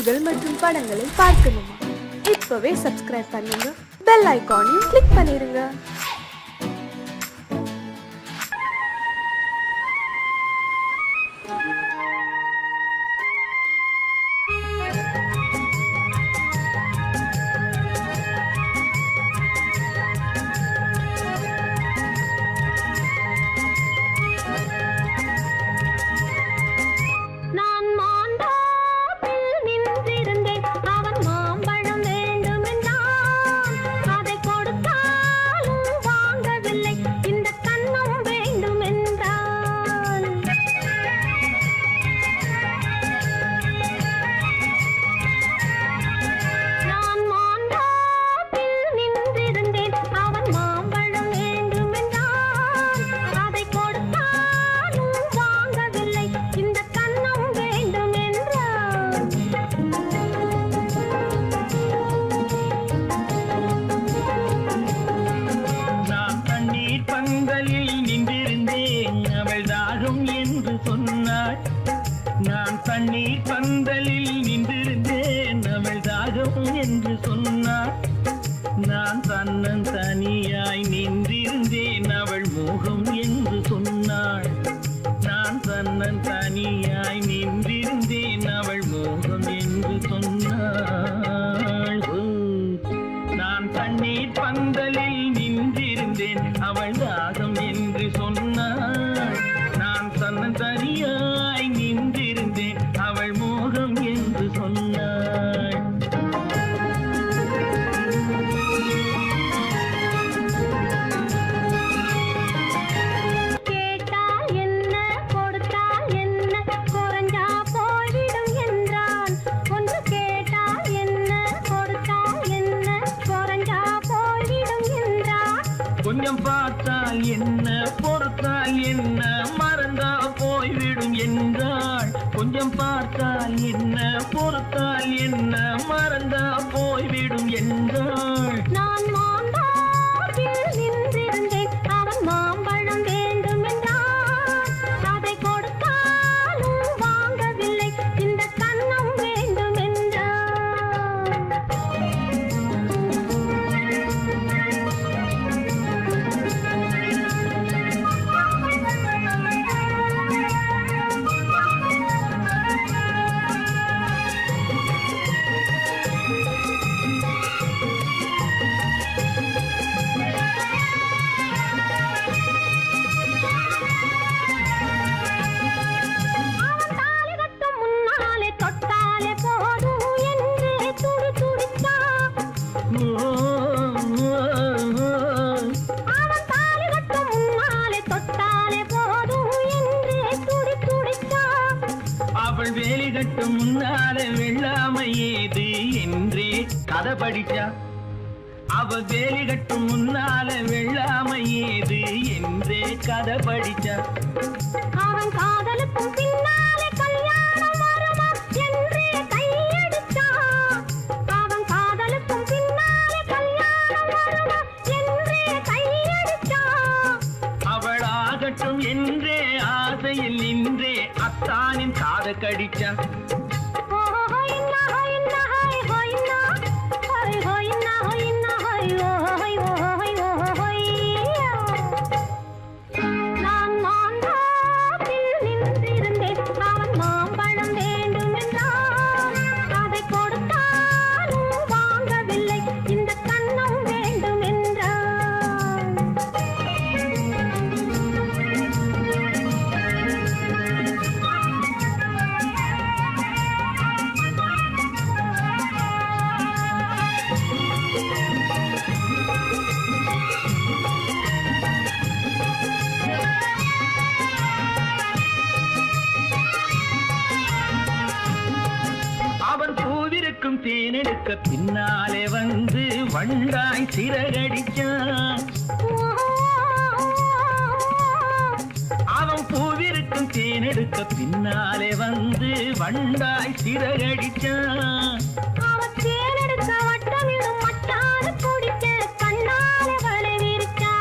பாடல்கள் மற்றும் படங்களை பார்க்கணுமா? இப்பவே சப்ஸ்கிரைப் பண்ணுங்க, பெல் ஐகானையும் கிளிக் பண்ணிருங்க. நான் தண்ணீர் பந்தலில் நின்றிருந்தேன், அவள் தாகம் என்று சொன்னாள். நான் தன்னன் தனியாய் நின்றிருந்தேன், அவள் மோகம் என்று சொன்னாள். நான் தன்னன் தனியாய் நின்றிருந்தேன், அவள் மோகம் என்று சொன்னாள். நான் தண்ணீர் பந்தலில் நின்றிருந்தேன், அவள் தாகம் என்று சொன்னாள். நான் தன்னன் தனியாய் நின்றிருந்தேன், அவள் மோகம் என்று சொன்னாள். கேட்டால் என்ன கொடுத்தால் என்ன, குறைஞ்சா போய்விடும் என்றான். ஒன்று கேட்டால் என்ன கொடுத்தால் என்ன, குறைஞ்சா போய்விடும் என்றான். கொஞ்சம் பார்த்தால் என்ன பொறுத்தால் என்ன, மறந்தா போய்விடும் என்றாள். கொஞ்சம் பார்த்தால் என்ன பொறுத்தால் என்ன, மறந்தா போய்விடும் என்றாள். நான் மாம்பழத்தில் நின்றிருந்தேன், அவன் மாம்பழம் வேண்டும் என்றான். அதை கொடுத்தாலும் வாங்கவில்லை, இந்த கன்னம் வேண்டும் என்றான். அவள் வேலி கட்டும் முன்னாலே வெள்ளாமை ஏது என்றே கதை படிச்சா. அவள் வேலி கட்டும் முன்னாலே வெள்ளாமை ஏது என்றே கதை படிச்சா. அவன் காதலுக்கும் பின்னாலே கல்யாணம் வருமா என்றே கையடிச்சான். அவன் காதலுக்கும் பின்னாலே கல்யாணம் வருமா என்றே கையடிச்சான். அவள் ஆகட்டும் என்றே ஆசையில் நின்றே அத்தானின் காத கடிச்சா. நான் மாம்பழத்தில் நின்றிருந்தேன், அவன் மாம்பழம் வேண்டும் என்றான். அதை கொடுத்தாலும் வாங்கவில்லை, இந்த கன்னம் வேண்டும் என்றான். அவன் பூவிருக்கும் தேனெடுக்க பின்னாலே வந்து வண்டாய் சிறகடிச்சான். அவன் பூவிருக்கும் தேனெடுக்க பின்னாலே வந்து வண்டாய் சிறகடிச்சான். அவன் தேனெடுக்க வட்டமிடும் மட்டான குடிக்க கண்ணாலே வலை விரிச்சா.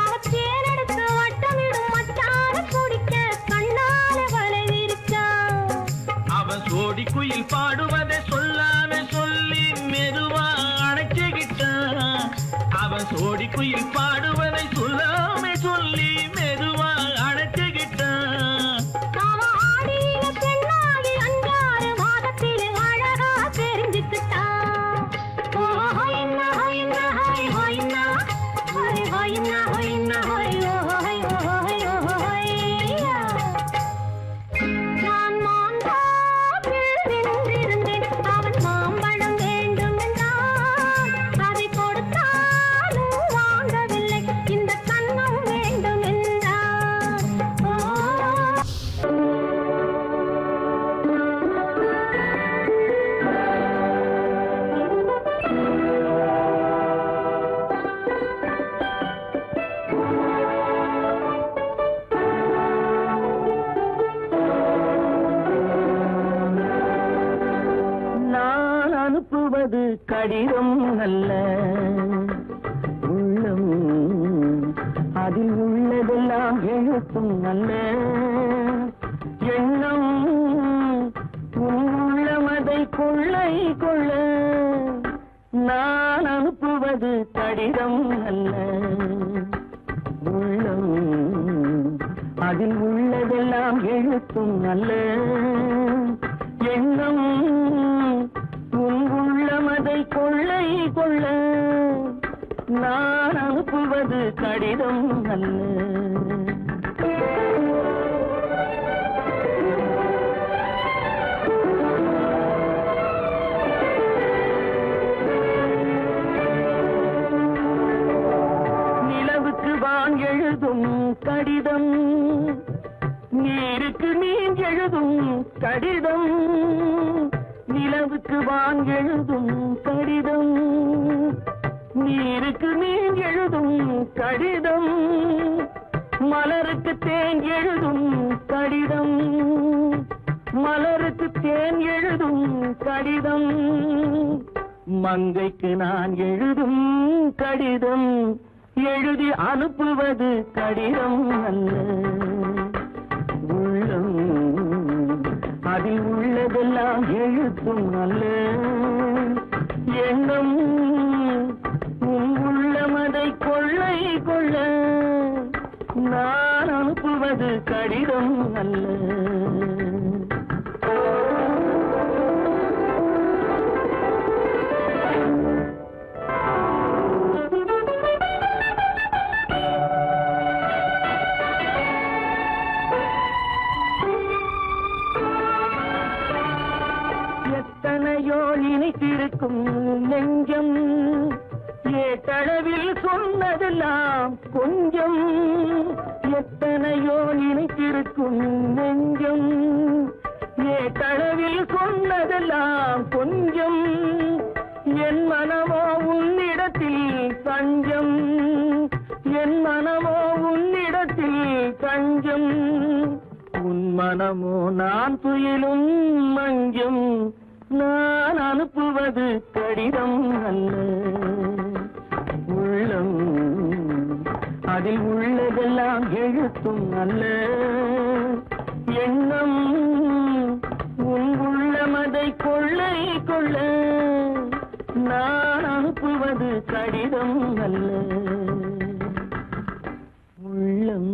அவன் தேனெடுக்க வட்டமிடும் மட்டான குடிக்க கண்ணாலே வலை விரிச்சா. அவன் சோடி குயில் குயில் பாடுவதை சொல்லாம சொல்லி மெதுவா அணைச்சுக்கிட்டான். அவன் சோடி குயில் பாடுவதை சொல்லாம சொல்லி மெதுவா அணைச்சுக்கிட்டான். அவன் ஆடிய பெண்ணாகி 5-6 மாதத்திலே அழகா தெரிஞ்சுக்கிட்டான். ஓ ஹொய்னா ஹொய்னா ஹொய் ஹொய்னா ஹொய் ஹொய்னா ஹொய்னா ஹொய் ஓ ஹொய் ஓ ஹொய் ஓ ஹொய்யா. நான் மாந்தாப்பில் நின்றிருந்தேன். அவன் மாம்பழம் வேண்டும் என்றான். அதை கொடுத்தாலும் வாங்கவில்லை. இந்த கன்னம் வேண்டும் என்றான். ஓ நான் அனுப்புவது கடிதம் அல்ல, உள்ளம் அதில் உள்ளதெல்லாம் எழுத்தும் அல்ல. எண்ணம் உன் உள்ளமதை கொள்ளை கொள்ள. நான் அனுப்புவது கடிதம் அல்ல, உள்ளம் அதில் உள்ளதெல்லாம் எழுத்தும் அல்ல. எண்ணம் உன் உள்ளமதை கொள்ளை கொள்ள. நான் அனுப்புவது கடிதம் அல்ல. நிலவுக்கு வான் எழுதும் கடிதம், நீருக்கு நீர் எழுதும் கடிதம். நிலவுக்கு வான் எழுதும் கடிதம், நீருக்கு நீர் எழுதும் கடிதம். மலருக்கு தேன் எழுதும் கடிதம், மலருக்கு தேன் எழுதும் கடிதம். மங்கைக்கு நான் எழுதும் கடிதம், எழுதி அனுப்புவது கடிதம் அல்ல. உள்ளம் அதில் உள்ளதெல்லாம் எழுத்தும் அல்ல. எண்ணம் உன் உள்ளமதை கொள்ளை கொள்ள. நான் அனுப்புவது கடிதம் அல்ல. எத்தனையோ நினைத்திருக்கும் நெஞ்சம், ஏட்டளவில் சொன்னதெல்லாம் கொஞ்சம். எத்தனையோ நினைத்திருக்கும் நெஞ்சம், ஏட்டளவில் சொன்னதெல்லாம் கொஞ்சம். என் மனமோ உன்னிடத்தில் தஞ்சம், என் மனமோ உன்னிடத்தில் தஞ்சம். உன் மனமோ நான் துயிலும் மஞ்சம். நான் அனுப்புவது கடிதம் அல்ல. உள்ளம் அதில் உள்ளதெல்லாம் எழுத்தும் அல்ல. எண்ணம் உன் உள்ளமதை கொள்ளை கொள்ள. நான் அனுப்புவது கடிதம் அல்ல. உள்ளம்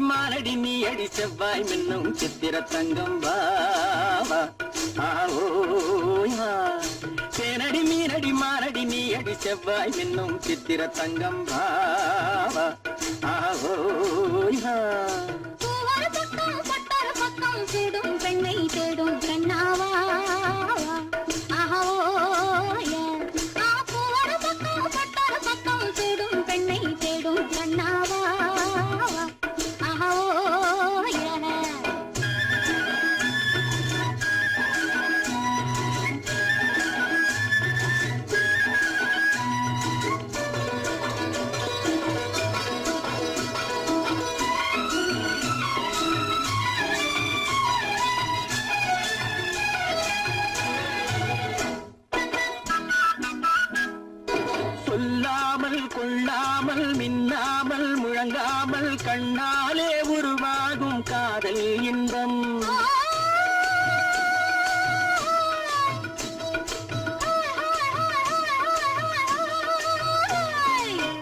மானடி நீ அடி செவ்வாய் மின்னும் சித்திர தங்கம் வா தேனடி மீனடி மானடி நீ அடி அடி செவ்வாய் மின்னும் சித்திர தங்கம் பாவா ஆஹோயா ஒரு பக்கம் பட்டொரு பக்கம் சூடும் பெண்ணை தேடும் கண்ணாவா ஆஹோயா ஒரு பக்கம் பட்டொரு பக்கம் சூடும் பெண்ணை தேடும் கண்ணாவா ஆஹோயா சொல்லாமல் கொள்ளாமல் மின்னாமல் முழங்காமல் கண்ணாலே உருவாகும் காதல் இன்பம்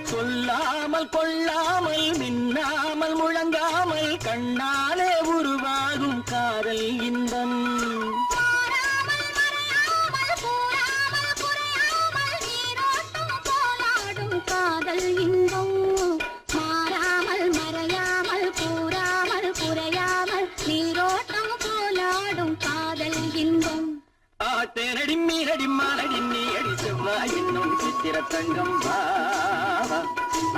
சொல்லாமல் கொள்ளாமல் மின்னாமல் முழங்காமல் கண்ணாலே உருவாகும் காதல் இன்பம் காதல் இன்பம் மாறாமல் மறையாமல் கூறாமல் குறையாமல் நீரோட்டம் போலாடும் காதல் இன்பம் ஆத்தேனடி மீனடி மானடி நீ அடி செவ்வாய் இன்னும் சித்திர தங்கம் பாவா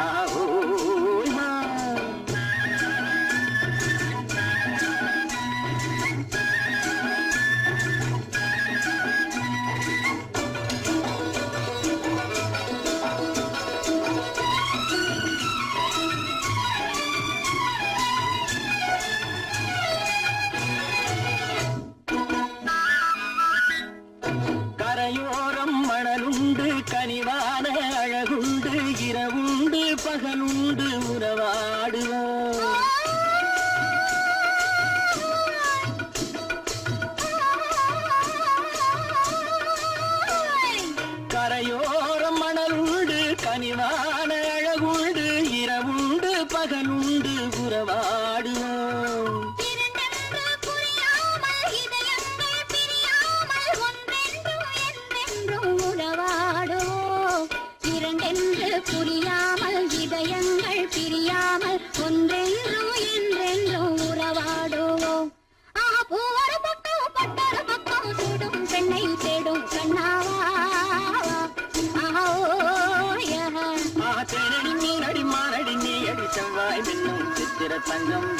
ஆஹோயா கரையோரம் மணலுண்டு கனிவான அழகுண்டு இரவுண்டு பகலுண்டு உறவாடுவோம் கரையோரம் மணலுண்டு கனிவான அழகுண்டு இரவுண்டு பகலுண்டு உறவாடுவோம் புரியாமல் இதயங்கள் பிரியாமல் ஒன்றென்றும் என்றென்றும் உறவாடுவோம் ஒரு பக்கம் பட்டொரு பக்கம் சூடும் பெண்ணை தேடும் கண்ணாவா தேனடி மீனடி மானடி நீ அடி செவ்வாய் மின்னும் சித்திர தங்கம்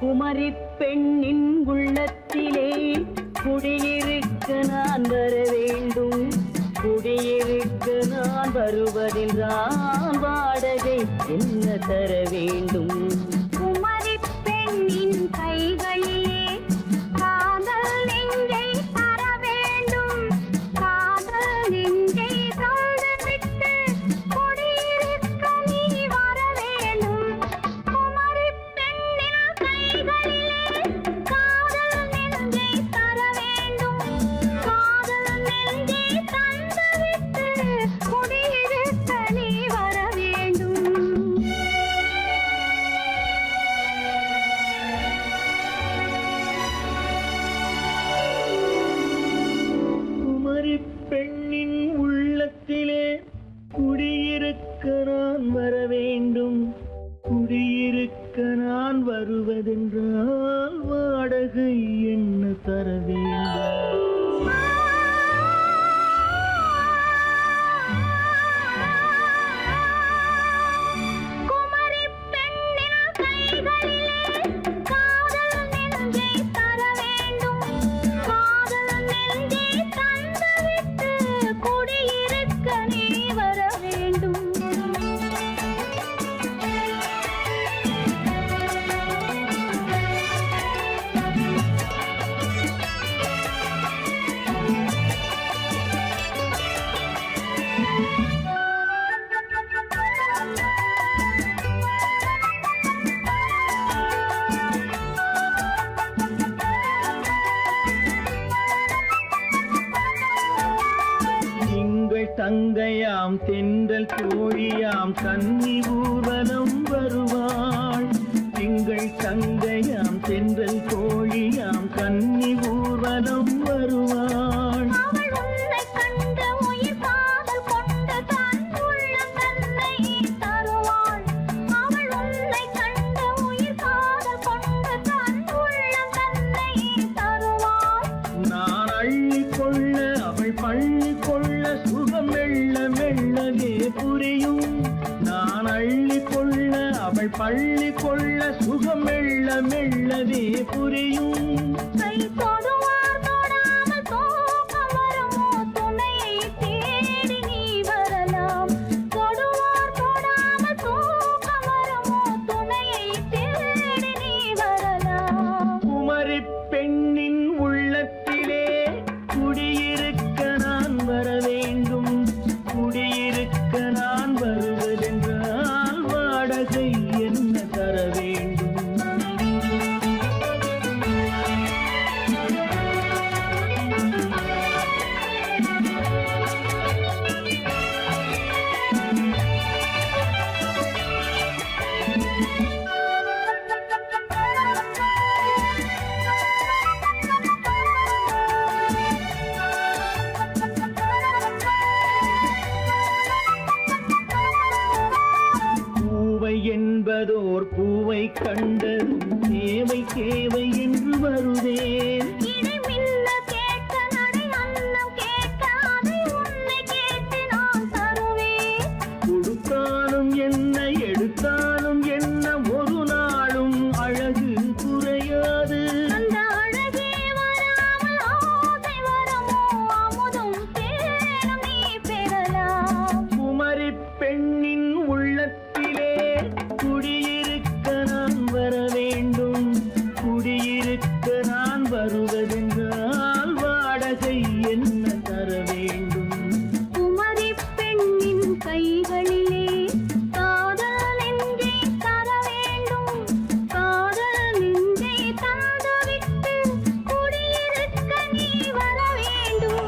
குமரி பெண்ணின் உள்ளத்திலே குடியிருக்க நான் வர வேண்டும் குடியிருக்க நான் வருவதென்றால் வாடகை என்ன தர வேண்டும் குமரி பெண்ணின் கைகளிலே காதல் நெஞ்சை தர வேண்டும் காதல் நெஞ்சை தந்துவிட்டு குடியிருக்க நீ வர வேண்டும் குமரி பெண்ணின் கைகளிலே காதல் நெஞ்சை தர வேண்டும் காதல் நெஞ்சை தந்துவிட்டு குடியிருக்க நீ வர வேண்டும் குமரி பெண்ணின் உள்ளத்திலே குடியிருக்க நான் வர வேண்டும் குடியிருக்க நான் வருவதென்றால் வாடகை என்ன தர வேண்டும் குமரி பெண்ணின் கைகளிலே காதல் நெஞ்சை தர வேண்டும் காதல் தங்கையாம் தென்றல் தோழியாம் கன்னி ஊர்வலம் வருவாள். திங்கள் தங்கையாம் தென்றல் தோழியாம் கன்னி ஊர்வலம் வருவாள். அவள் உன்னை கண்டு உயிர் காதல் கொண்டு தன் உள்ளம் தன்னை தருவாள். அவள் உன்னை கண்டு உயிர் காதல் கொண்டு தன் உள்ளம் தன்னை தருவாள். நான் அள்ளி கொள்ள அவள் பள்ளி கொள்ள சுகம் மெல்ல மெல்லவே புரியும். நான் அள்ளி கொள்ள அவள் பள்ளி கொள்ள சுகம் மெல்ல மெல்லவே புரியும். கை தொடுவார் தொடாமல் தூக்கம் வருமோ துணையை தேடி நீ வரலாம். தொடுவார் தொடாமல் தூக்கம் வருமோ துணையை தேடி நீ வரலாம். குமரி பெண்ணின் உள்ளத்திலே குடியிருக்க நான் வர வேண்டும். குடியிருக்க நான் வருவதென்றால் வாடகை என்ன தர வேண்டும்? பூவை என்பதோர் பூவை கண்டதும் தேவை தேவை என்று வருவேன். இடி மின்ன கேட்க நடை அன்னம் கேட்க அதை உன்னை கேட்டு நான் தருவேன். கொடுத்தாலும் என்ன எடுத்தாலும் என்ன ஒரு நாளும் அழகு குறையாது. அந்த அழகே வராமல் ஆசை வரமோ அமுதும் தேனும் நீ பெறலாம். குமரி பெண்ணின் உள்ளத்திலே குடியிருக்க நான் வர வேண்டும். குடியிருக்க நான் வருவதென்றால் வாடகை என்ன தர வேண்டும்? குமரி பெண்ணின் கைகளிலே காதல் நெஞ்சை தர வேண்டும். காதல் நெஞ்சை தந்துவிட்டு குடியிருக்க நீ வர வேண்டும்.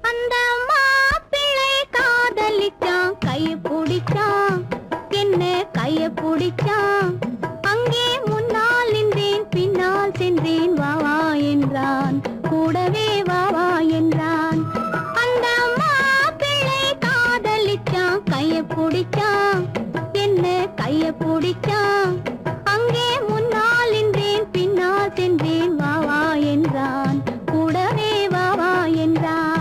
அந்த மாப்பிள்ளை காதலிச்சான் கைய பிடிச்சான் என்ன கைய பிடிச்சான். அங்கே முன்னால் நின்றேன் பின்னால் சென்றேன் வா வா என்றான் கூடவே வா வா என்றான். அந்த மாப்பிள்ளை காதலிச்சான் கைய பிடிச்சான் என்ன கைய பிடிச்சான். அங்கே முன்னால் நின்றேன் பின்னால் சென்றேன் வா வா என்றான் கூடவே வா வா என்றான்.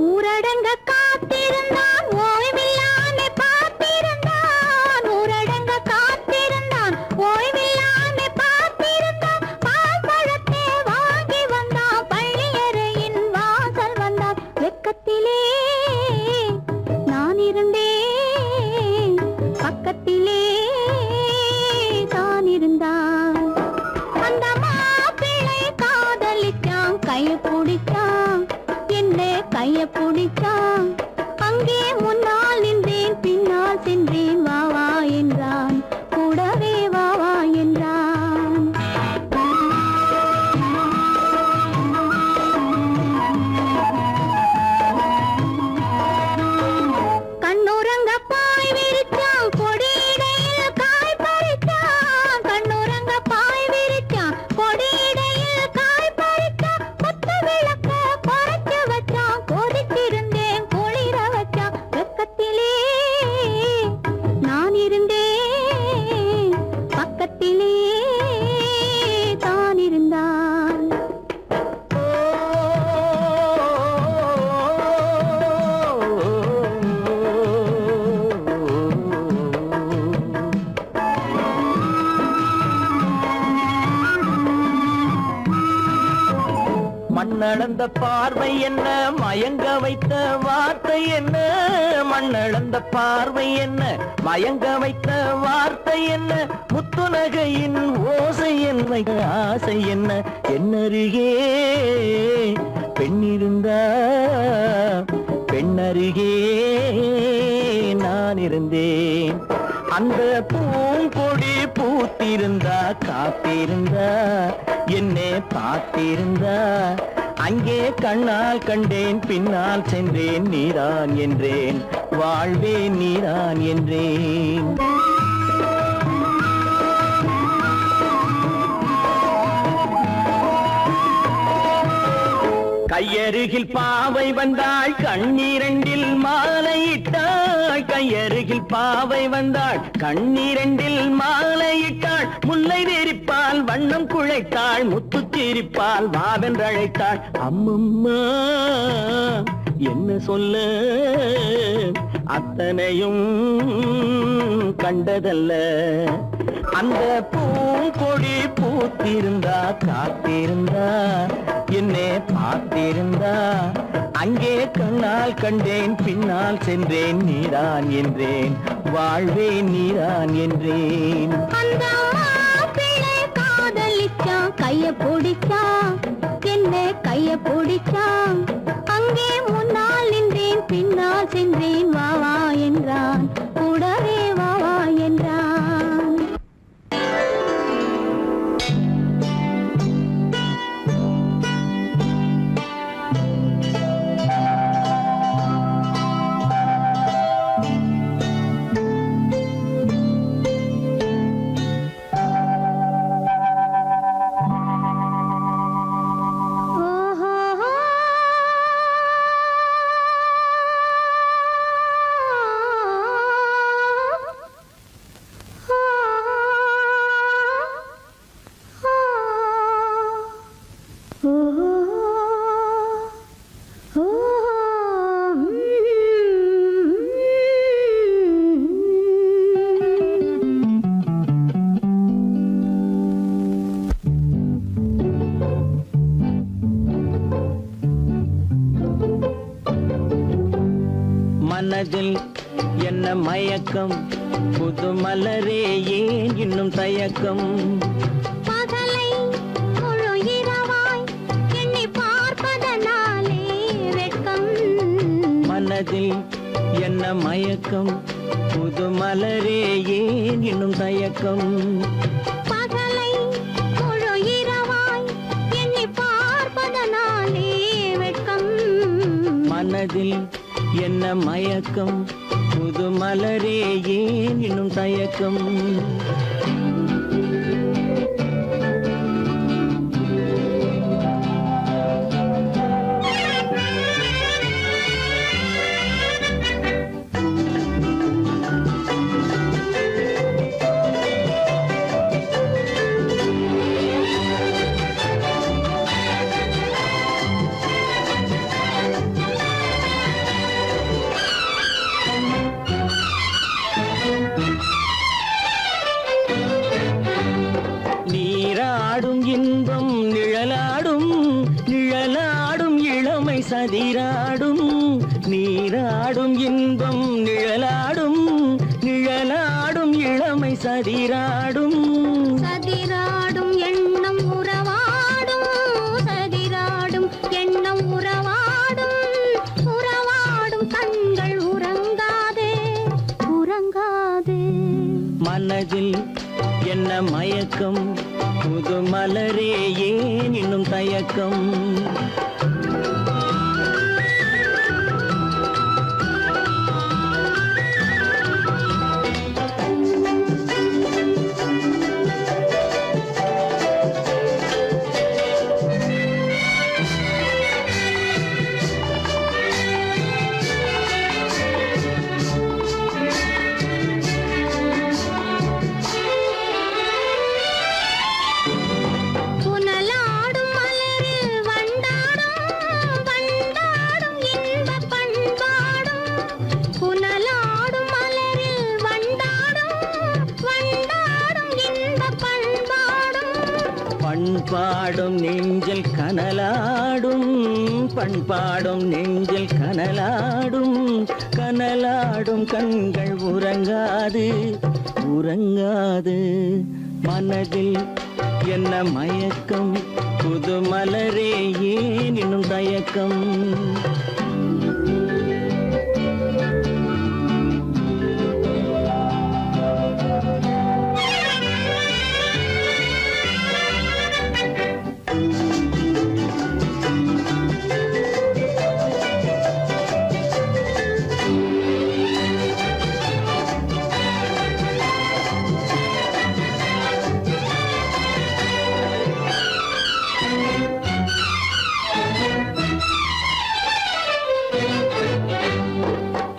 ஊரடங்க காத்திருந்தான் ஓய்வில்லாமல் பார்த்திருந்தான். ஊரடங்க காத்திருந்தான் ஓய்வில்லாமல் பார்த்திருந்தான். பால் பழத்தை வாங்கி வந்தான் பள்ளியறையின் வாசல் வந்தான். வெக்கத்திலே நான் இருந்தேன் பக்கத்திலே தான் இருந்தான். அந்த மாப்பிள்ளை காதலிச்சான் கைய பிடிச்சான் என்ன கைய பிடிச்சான். அங்கே முன்னால் நின்றேன் பின்னால் சென்றேன் வா வா என்றான் கூடவே வா வா என்றான். மண்ணளந்த பார்வை என்ன, மயங்க வைத்த வார்த்தை என்ன, மண்ணளந்த பார்வை என்ன, மயங்க வைத்த வார்த்தை என்ன, முத்துநகையின் ஓசை என்ன, ஆசை என்ன, என்னருகே பெண்ணிருந்தா, பெண்ணருகே நான் இருந்தேன். அந்த பூங்கொடி பூத்திருந்தா, காத்திருந்தா, என்னை பார்த்திருந்தா, அங்கே கண்ணால் கண்டேன், பின்னால் சென்றேன், நீதான் என்றேன், வாழ்வே நீதான் என்றேன். கையருகில் பாவை வந்தாள், கண்ணீரண்டில் மாலையிட்டாள். கையருகில் பாவை வந்தாள், கண்ணீரண்டில் மாலையிட்டாள். முல்லை வெறிப்பால் வண்ணம் குழைத்தாள், முத்து சிரிப்பால் வாவென்றழைத்தாள். அம்மம்மா என்ன சொல்ல, அத்தனையும் கண்டதல்ல. அந்த பூங்கொடி பூத்திருந்தா, காத்திருந்தா, என்னை பார்த்திருந்தா, அங்கே கண்ணால் கண்டேன், பின்னால் சென்றேன், நீதான் என்றேன், வாழ்வே நீதான் என்றேன். அந்த மாப்பிள்ளை காதலிச்சான், கைய பிடிச்சான், என்ன கைய பிடிச்சான். அங்கே முன்னால் நின்றேன், பின்னால் சென்றேன், வா வா என்றான், கூடவே வா வா என்றான். மனதில் என்ன மயக்கம், புது மலரே ஏன் இன்னும் தயக்கம். பகலை முழு இரவாய் எண்ணி பார்ப்பதனாலே வெட்கம். மனதில் என்ன மயக்கம், புது மலரே ஏன் இன்னும் தயக்கம். பகலை முழு இரவாய் எண்ணி பார்ப்பதனாலே வெட்கம். மனதில் என்ன மயக்கம், புது மலரே ஏன் இன்னும் தயக்கம். நீராடும் இன்பம் நிழலாடும், நிழலாடும் இளமை சதிராடும். நீராடும் இன்பம் நிழலாடும், நிழலாடும் இளமை சதிராடும். சதிராடும் எண்ணம் உறவாடும், சதிராடும் எண்ணம் உறவாடும். உறவாடும் கண்கள் உறங்காதே, உறங்காதே. மனதில் என்ன மயக்கம், புது மலரே ஏன் இன்னும் தயக்கம். புனலாடும் மலரில் வண்டாடும் பாடும் நெஞ்சில் கனலாடும் பண்பாடும் நெஞ்சில் கனலாடும் கனலாடும் கண்கள் உறங்காது உறங்காது மனதில் என்ன மயக்கம் புது மலரே ஏன் இன்னும் தயக்கம்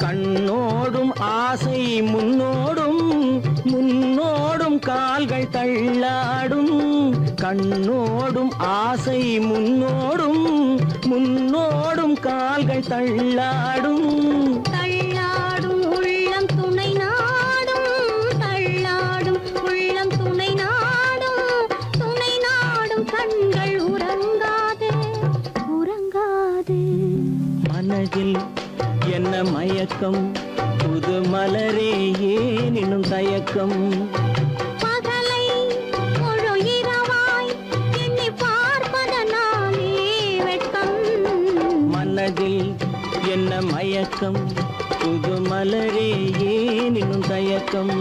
கண்ணோடும் ஆசை முன்னோடும் முன்னோடும் கால்கள் தள்ளாடும் கண்ணோடும் ஆசை முன்னோடும் முன்னோடும் கால்கள் தள்ளாடும் தள்ளாடும் உள்ளம் துணை நாடும் தள்ளாடும் உள்ளம் துணை நாடும் கண்கள் உறங்காது உறங்காது மனதில் என்ன மயக்கம் புது மலரே ஏன் இன்னும் தயக்கம் பகலை முழு இரவாய் எண்ணி பார்ப்பதனாலே வெட்கம் மனதில் என்ன மயக்கம் புது மலரே ஏன் இன்னும் தயக்கம்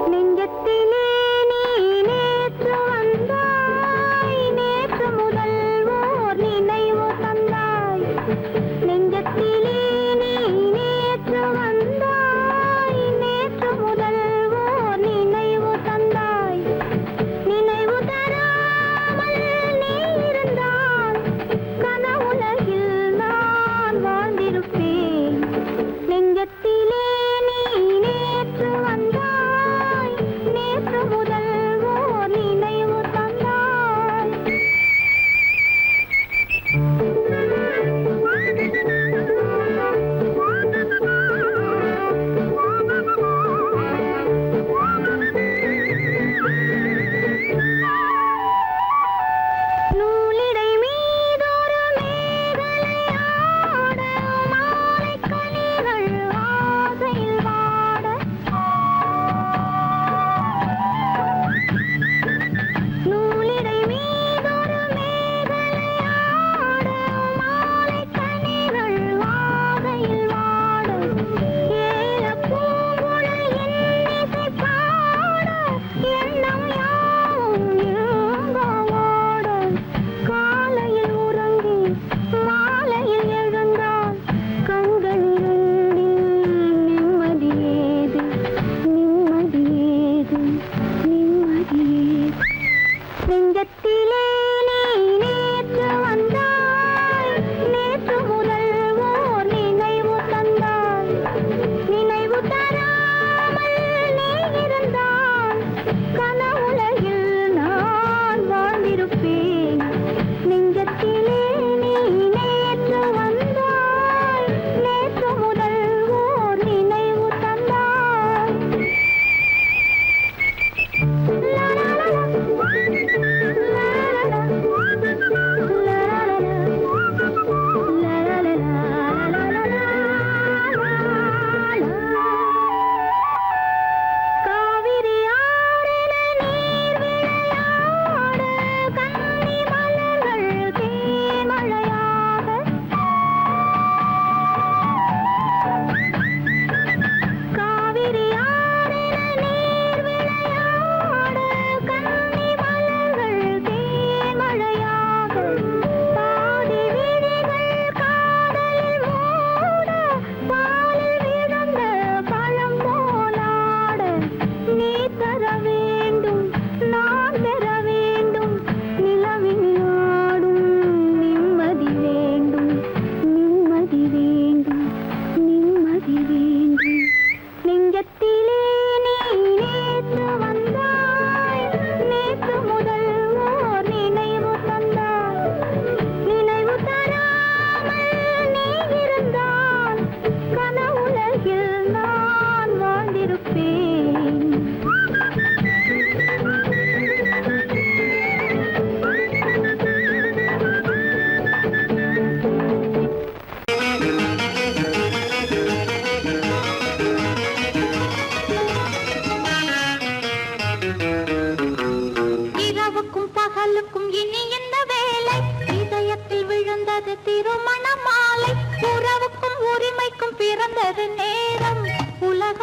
நெஞ்சத்திலே நீ நேற்று வந்தாய் நேற்று முதல் ஓர் நினைவு தந்தாய் நெஞ்சத்திலே நீ நேற்று வந்தாய் நேற்று முதல் ஓர் நினைவு தந்தாய் நினைவு தராத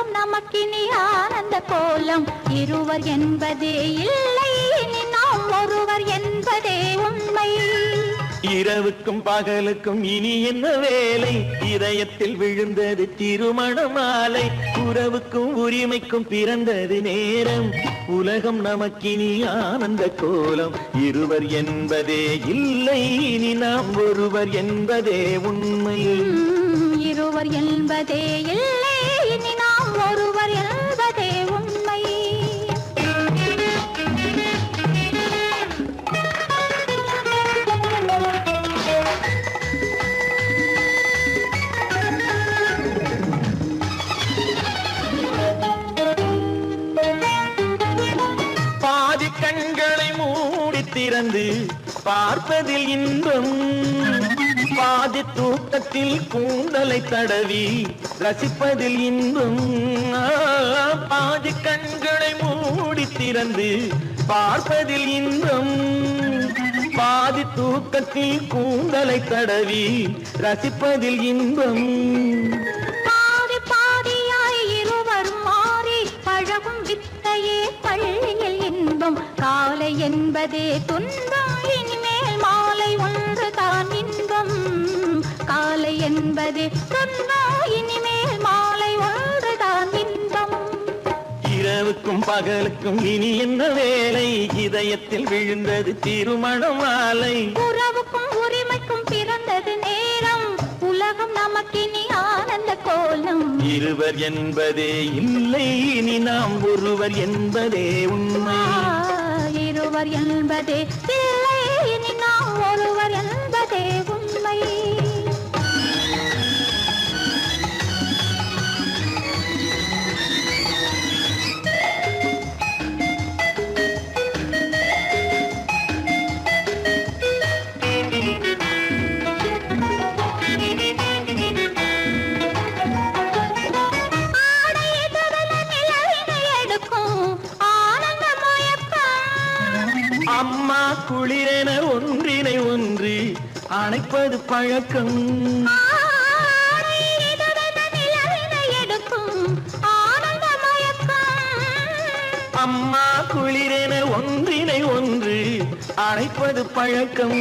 உலகம் நமக்கினி ஆனந்த கோலம் இருவர் என்பதே இல்லை இனி நாம் ஒருவர் என்பதே உண்மை இரவுக்கும் பகலுக்கும் இனி என்ன வேலை இதயத்தில் விழுந்தது திருமண மாலை உறவுக்கும் உரிமைக்கும் பிறந்தது நேரம் உலகம் நமக்கினி ஆனந்த கோலம் இருவர் என்பதே இல்லை இனி நாம் ஒருவர் என்பதே உண்மை இருவர் என்பதே இல்லை இனி நாம் ஒருவர் என்பதே உண்மை பாதி கண்களை மூடி திறந்து பார்ப்பதில் இன்பம் பாதி தூக்கத்தில் கூந்தலை தடவி ரசிப்பதில் இன்பம் பாதி கண்களை மூடி திறந்து பார்ப்பதில் இன்பம் பாதி தூக்கத்தில் கூந்தலை தடவி ரசிப்பதில் இன்பம் பாதி பாதியாய் இருவர் மாறி பழகும் வித்தையே பள்ளியில் இன்பம் காலை என்பதே துன்பம் இனிமேல் மாலை ஒன்று தான் இன்பம் காலை என்பதே துன்பம் இனிமேல் மாலை ஒன்று தான் இன்பம் இரவுக்கும் பகலுக்கும் இனி என்ன வேலை இதயத்தில் விழுந்தது திருமண மாலை உறவுக்கும் உரிமைக்கும் பிறந்தது நேரம் உலகம் நமக்கினி ஆனந்த கோலம் இருவர் என்பதே இல்லை இனி நாம் ஒருவர் என்பதே உண்மை இருவர் என்பதே இல்லை இனி நாம் ஒருவர் என்பதே உண்மை அம்மா குளிரென ஒன்றினை ஒன்று அணைப்பது பழக்கம் அம்மா குளிரென ஒன்றினை ஒன்று அணைப்பது பழக்கம்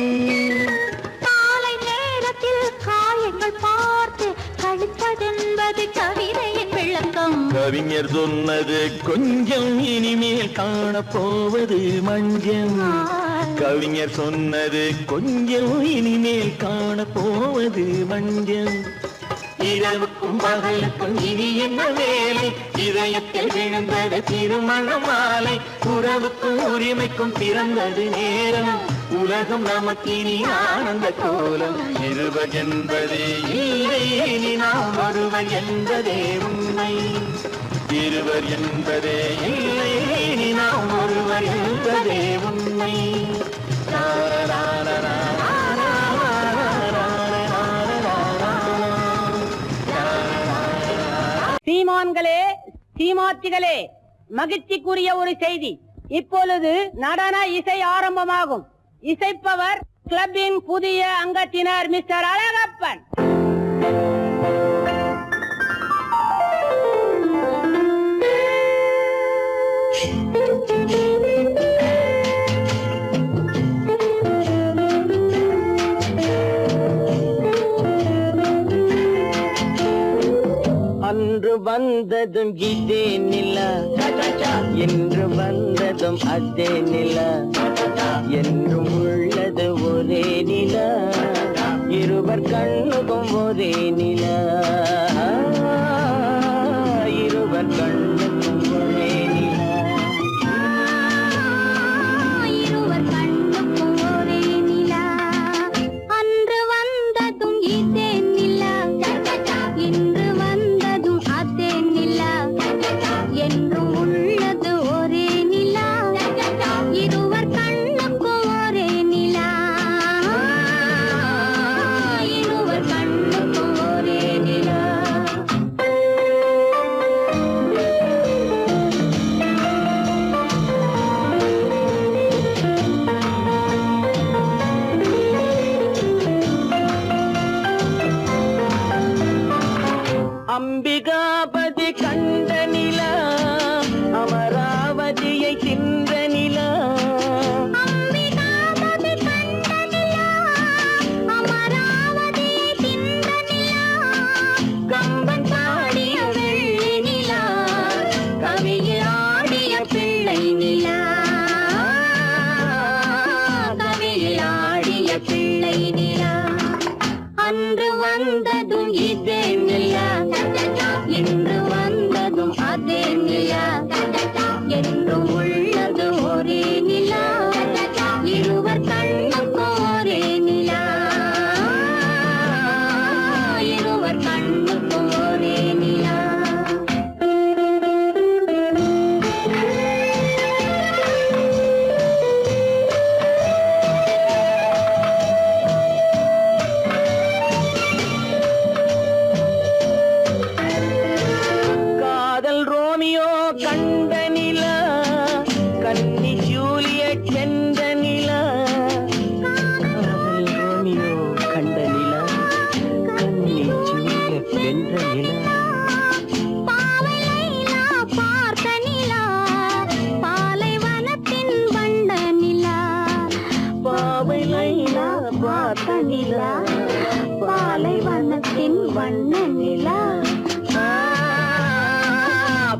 காலை நேரத்தில் காயங்கள் பார்த்து கழிப்பதென்பது கவிதையின் விளக்கம் கவிஞர் சொன்னது கொஞ்சம் இனிமேல் காணப்போவது மஞ்சம் கவிஞர் சொன்னது கொஞ்சம் இனிமேல் காணப்போவது மஞ்சம் இரவுக்கும் பகலுக்கும் இனி என்ன வேலை இதயத்தில் விழுந்தது திருமண மாலை உறவுக்கும் உரிமைக்கும் பிறந்தது நேரம் உலகம் நமக்கினி ஆனந்த கோலம் இருவர் என்பதே இல்லை இனி நாம் ஒருவர் என்பதே உண்மை இருவர் என்பதே இல்லை இனி நாம் ஒருவர் என்பதே உண்மை சீமான்களே சீமாத்திகளே மகிழ்ச்சிக்குரிய ஒரு செய்தி இப்பொழுது நடன இசை ஆரம்பமாகும் இசைப்பவர் கிளப்பின் புதிய அங்கத்தினர் மிஸ்டர் அழகப்பன் அன்று வந்ததும் இதே நிலா என்று வந்ததும் அதே நிலா என்றும் உள்ளது ஒரே நிலா இருவர் கண்ணுக்கும் ஒரே நிலா இருவர் கண்ணுக்கும் ஒரே நிலா இருவர் கண்ணுக்கும் ஒரே நிலா அன்று வந்ததும் இதே நிலா இன்று வந்ததும் அதே நிலா என்றும் உள்ளது ஒரே நிலா இருவர் கண்ணுக்கும் ஒரே நிலா இருவர் கண்ணுக்கும் ஒரே நிலா அதே நிலா என்றும் உள்ளது ஒரே நிலா இருவர் கண்ணுக்கும் ஒரே நிலா இருவர் கண்ணுக்கும் ஒரே நிலா காதல் ரோமியோ கண்ட நிலா கன்னி ஜூலியட் வென்ற நிலா காதல் ரோமியோ கண்ட நிலா கன்னி ஜூலியட் வென்ற நிலா பாவை லைலா பார்த்த நிலா பாலைவனத்தின் வண்ட நிலா பாவை லைலா பார்த்த நிலா பாலைவனத்தின் வண்ண நிலா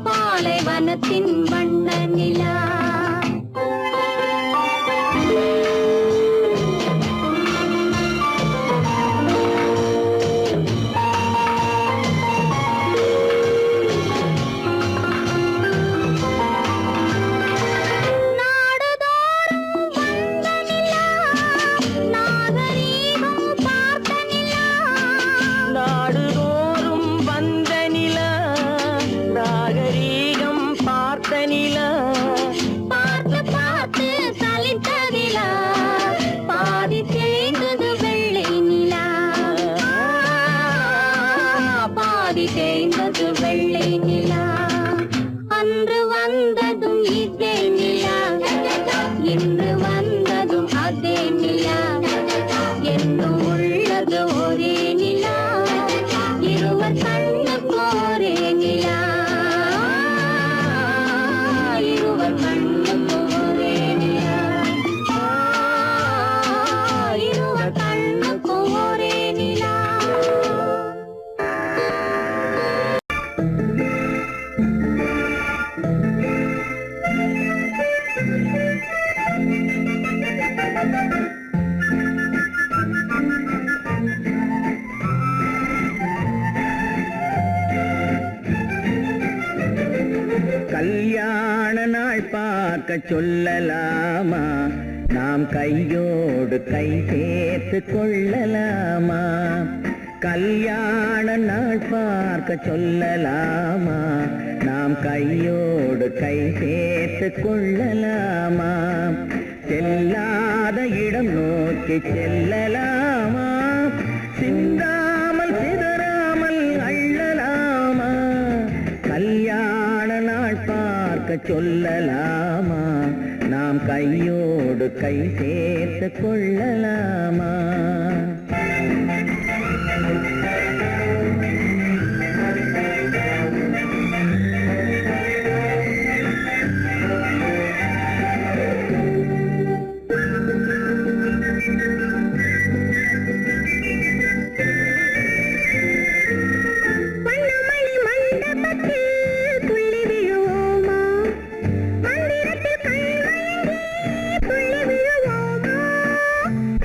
பாலைவனத்தின் வண்ண நிலா நாடுதோறும் வந்த நிலா நாகரீகம் பார்த்த நிலா பார்த்து பார்த்து சலித்ததிலா பாதி தேய்ந்தது வெள்ளை நிலா பாதி தேய்ந்தது வெள்ளை நிலா அன்று வந்ததும் இதே நிலா இன்று வந்ததும் அதே நிலா என்றும் உள்ளது ஒரே நிலா இருவர் கண்ணுக்கு ஒரே நிலா இருவர் கண்ணுக்கு ஒரே நிலா இருவர் கண்ணுக்கு ஒரே நிலா கல்யாண நாள் பார்க்க சொல்லலாமா நாம் கையோடு கை சேர்த்து கொள்ளலாமா கல்யாண நாள் பார்க்க சொல்லலாமா நாம் கையோடு கை சேர்த்து கொள்ளலாமா செல்லாத இடம் நோக்கி செல்லலாமா சிந்தாமல் சிதறாமல் அள்ளலாமா கல்யாண நாள் பார்க்க சொல்லலாமா நாம் கையோடு கை சேர்த்து கொள்ளலாமா வண்ணமணி மண்டபத்தில் துள்ளி விழுவோமா மந்திரத்தில் கண்மயங்கி துள்ளி விழுவோமா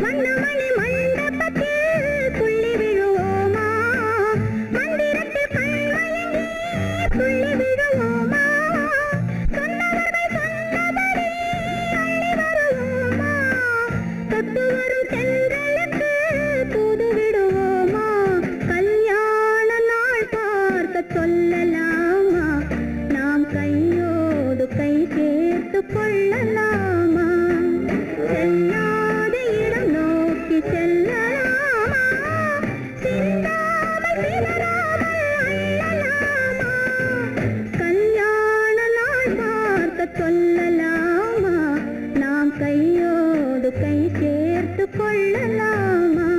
வண்ணமணி மண்டபத்தில் துள்ளி விழுவோமா மந்திரத்தில் கண்மயங்கி துள்ளி விழுவோமா சொன்னவர்கள் சொன்னபடி அள்ளி வருவோமா தொட்டு வரும் தென்றலுக்கு தூது விடுவோமா கல்யாண நாள் பார்க்க சொல்லலாமா நாம் கையோடு கை சேர்த்து கொள்ளலாமா செல்லாத இடம் நோக்கி செல்லலாமா சிந்தாமல் சிதறாமல் அள்ளலாமா கல்யாண நாள் பார்க்க சொல்லலாமா நாம் கையோடு கை சேர்த்து கொள்ளலாமா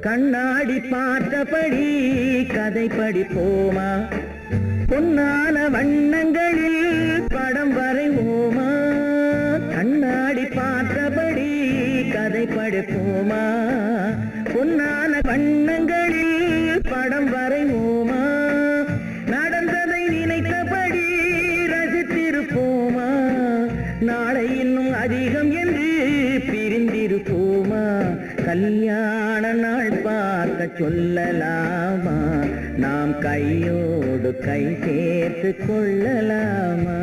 கண்ணாடி பார்த்தபடி கதை படிப்போமா பொன்னான வண்ணங்களில் படம் வரைவோமா கண்ணாடி பார்த்தபடி கதை படிப்போமா பொன்னான வண்ணங்களில் சொல்லலாமா? நாம் கையோடு கை சேர்த்து கொள்ளலாமா?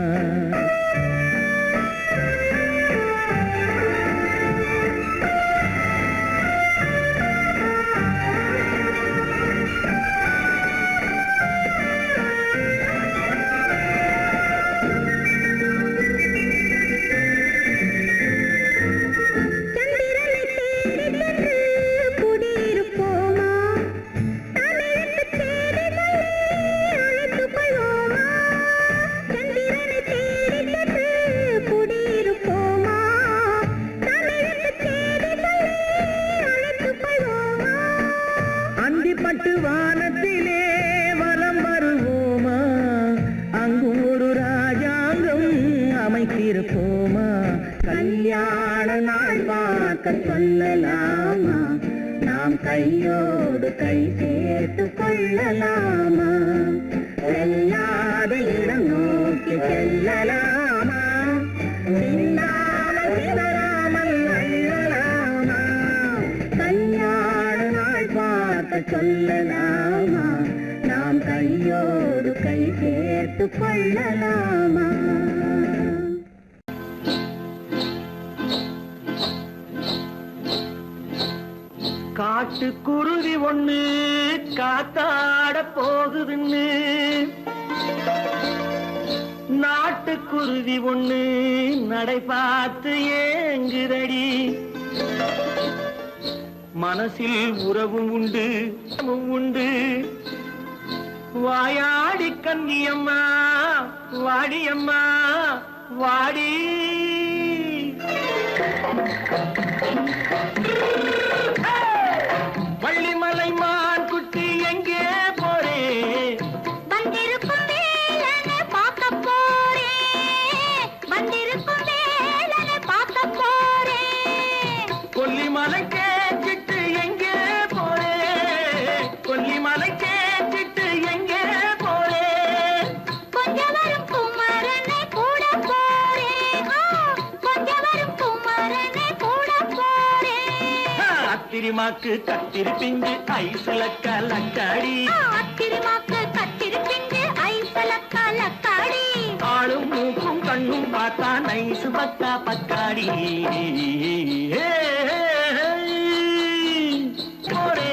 அந்திப்பட்டு வானத்திலே வலம் வருவோமா? அங்கும் ஒரு ராஜாங்கம் அமைத்திருப்போமா? கல்யாண நாள் பார்க்க சொல்லலாமா? நாம் கையோடு கை சேர்த்து கொள்ளலாமா? செல்லாத இடம் நோக்கி செல்லலாமா? சிந்தாமல் சிதறாமல் அள்ளலாமா? கல்யாண நாள் பார்க்க சொல்லலாமா? நாம் கையோடு கை சேர்த்து கொள்ளலாமா? காட்டுக்குருவி ஒண்ணு காத்தாட போகுதுன்னு நாட்டுக்குருவி ஒண்ணு நடை பார்த்து ஏங்குதடி. மனசில் உறவும் உண்டு உண்டு. வாயாடி கன்னியம்மா வாடியம்மா வாடி. வள்ளிமலை மான் குட்டி எங்கே போறே? வந்திருக்கும் வேலனை பார்க்க போறேன். வந்திருக்கும் வேலனை பார்க்க போறேன். கொல்லிமலை கேட்டுட்டு எங்கே போறே? கொல்லிமலை கேட்டுட்டு எங்கே போறே? கொஞ்சம் வரும் குமரனை கூட போறேன். கொஞ்சம் வரும் குமரனை கூட போறேன். அத்திரிமாக்கு கத்திருப்பிஞ்சு ஐசுல கலக்காடி. அத்திரிமாக்கு கத்திருப்பிஞ்சு ஐசுல கலக்காடி. ஆளும் மூக்கும் கண்ணும் பார்த்தா நைசு பக்கா பக்காடி. போரே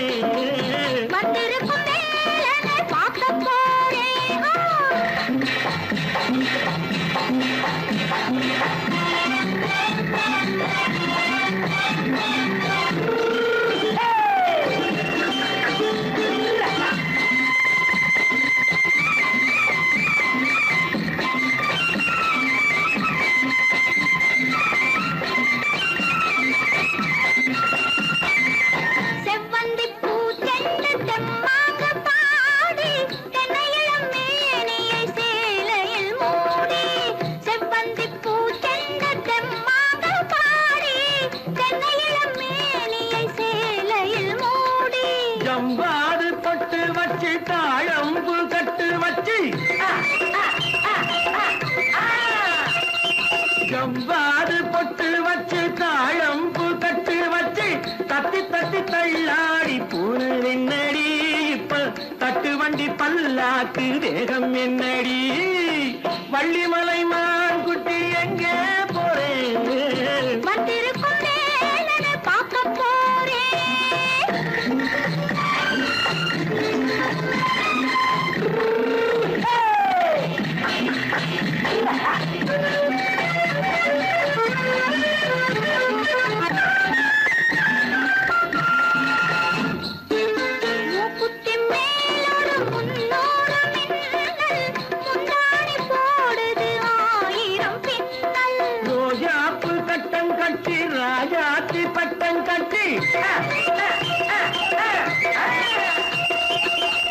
வந்திருக்கும் வேலனை பார்க்க போறேன். செவ்வந்தி பூ செண்டு தெம்மாக பாடி தென்னையிளம் மேனியை சேலையில் மூடி. செவ்வந்தி பூ செண்டு தெம்மாக பாடி தென்னையிளம் மேனியை சேலையில் மூடி. ஜம்பாது பொட்டு வச்சு தாழம்பு கட்டு வச்சு. ஜம்பாது பொட்டு வச்சு தாழம்பு கட்டு வச்சு தட்டி தட்டி தள்ளாடி பூனு என்னடி. இப்ப தட்டு வண்டி பல்லாக்கு வேகம் என்னடி. வள்ளிமலை மான் குட்டி எங்கே போறேன்? வந்திருக்கும் வேலனை பார்க்க போறேன். மூக்குத்தி மேலோடு முன்னோடு மின்னல். முந்தாணி போடுது ஆயிரம் பின்னல். ரோஜாப்பு கட்டம் கட்டி ராஜாத்தி பட்டம் கட்டி.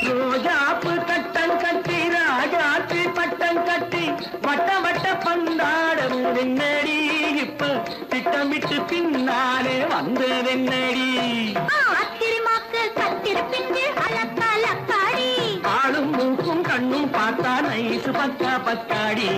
ரோஜாப்பு கட்டம் கட்டி ராஜாத்தி பட்டம் கட்டி வட்ட வட்ட பந்தாடம் வெண்ணடி. இப்ப திட்டமிட்டு பின்னாலே வந்ததென்னடி. அத்திரிமாக்கு கத்திருப்பிஞ்சு அலக்காடி. ஆளும் மூக்கும் கண்ணும் பார்த்தா நைசு பக்கா பக்காடி.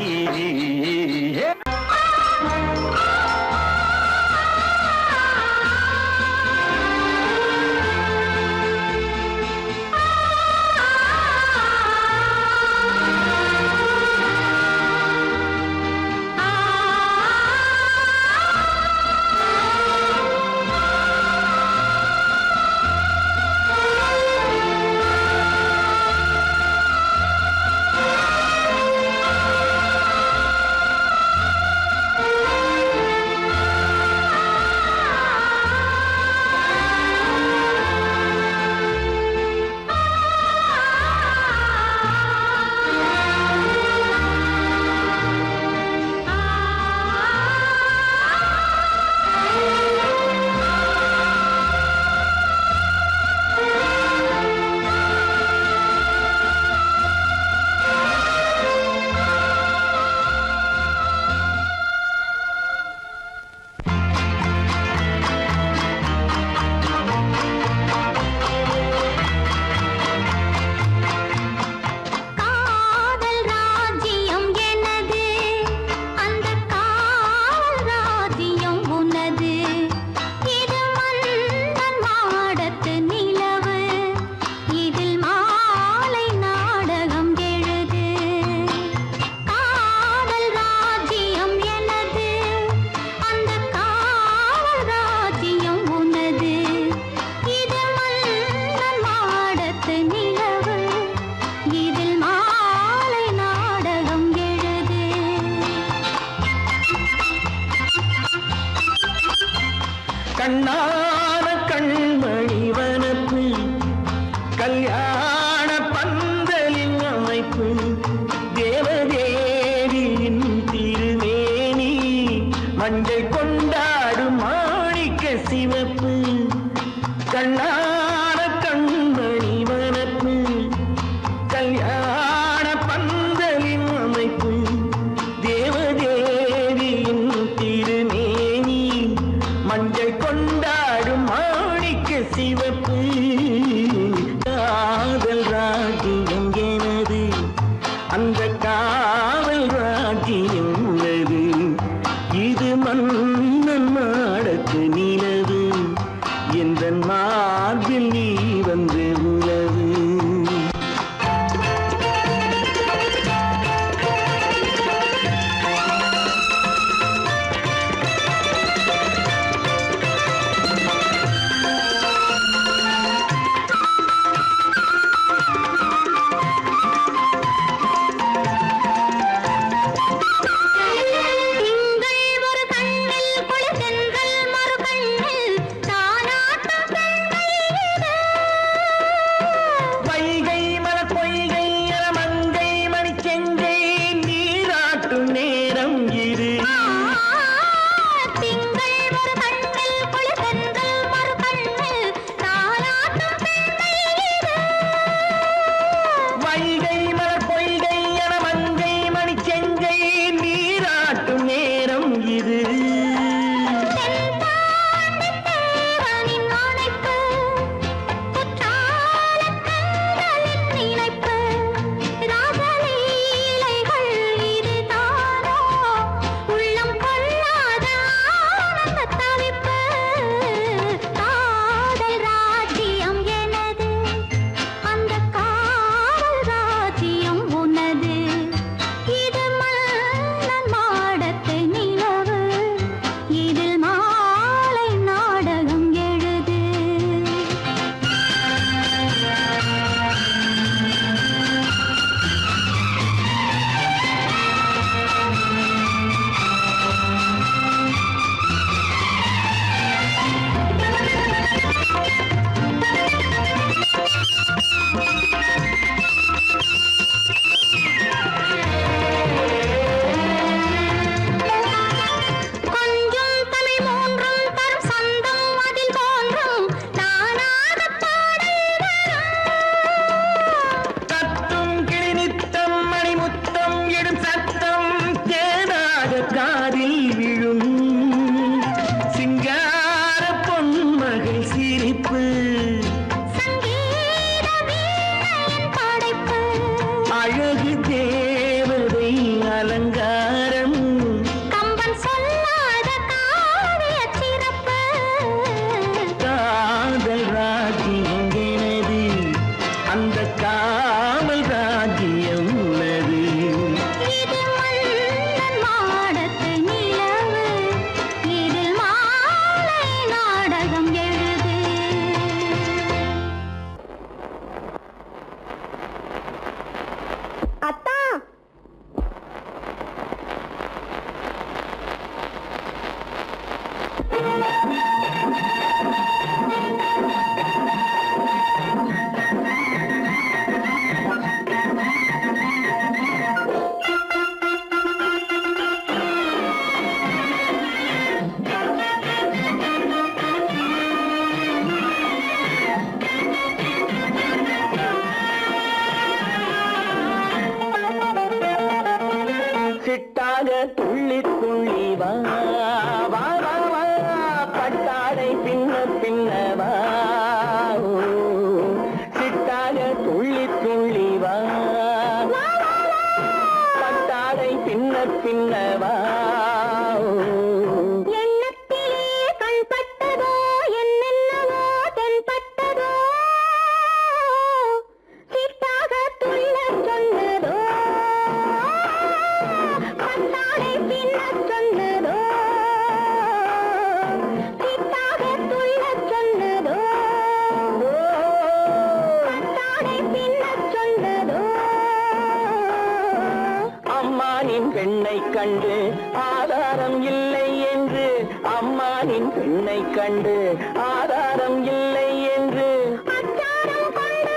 கல்யாண பந்தலின் அமைப்பு தேவதேவியின் திருமேனி மஞ்சள் கொண்டாடும் மாணிக்க சிவப்பு கண்ணான கண்மணி வனப்பு கல்யாண பந்தலின் அமைப்பு தேவதேவியின் திருமேனி மஞ்சள் கொண்டாடும் மாணிக்க சிவப்பு காதல் ராஜ்யம் எனது அந்த காவல் ராஜ்யம் உள்ளது இது மன்னன் மாடத்து நிலவு எந்த மார்பில் நீ வந்து உலவு திங்கள் ஒரு கண்ணில் குளிர்தென்றல் மறு கண்ணில் தானாட்டம் பெண்மையிலே. வைகை மலர் பொய்கை மங்கை மணி செங்கை நீராட்டும் நேரம் இது திங்கள் ஒரு கண்ணில் குளிர்தென்றல் மறு கண்ணில் தானாட்டம் பெண்மையிலே. வைகை மலர் பொய்கை மங்கை மணி செங்கை நீராட்டும் நேரம் இது தென்பாண்டித் தேவனின் அணைப்பு, குற்றாலக் கண்களின் நினைப்பு, ராசலீலைகள் இதுதானோ, உள்ளம் கொள்ளாத ஆனந்தத் தவிப்பு. காதல் ராஜ்யம் எனது, அந்தக் காவல் ராஜ்யம் உனது. இது மன்னன் மாடத்து நிலவு, இதில் மாலை நாடகம் எழுது. கொஞ்சம் தமிழ் மூன்றும் தரும் சந்தம் அதில் தோன்றும் நானாகப் பாடல் வரும். தத்தும் கிளி நித்தம் மணிமுத்தம் எடும் சத்தம் தேனாக காதில் விழும் சிங்கார பொன்மகள் சிரிப்பு சங்கீத வீணையின் படைப்பு, அழகு தேவதை அலங்காரம் கம்பன் சொல்லாத காவியச் சிறப்பு. காதல் ராஜ்யம் எனது அந்த காவல் ராஜ்யம் உள்ளது இது மன்னன் மாடத்து நிலவு, இதில் மாலை நாடகம் எழுது. அத்தா, சிட்டாக துள்ளி துள்ளி வா வா வா வா பட்டாடை பின்ன பின்ன வா ஓ, சிட்டாக துள்ளி துள்ளி வா பட்டாடை பின்ன பின்ன வா ஓ. எண்ணத்திலே கண்பட்டதோ என்னென்னவோ தென்பட்டதோ, சிட்டாக துள்ளச் சொன்னதோ, பட்டாடை பின்னச் சொன்னதோ, சிட்டாக துள்ளச் சொன்னதோ, பட்டாடை பின்னச் சொன்னதோ. அம்மானின் பெண்ணை கண்டு ஆதாரம் இல்லை என்று அம்மானின் பெண்ணை கண்டு ஆதாரம் இல்லை என்று அச்சாரம் கொண்டு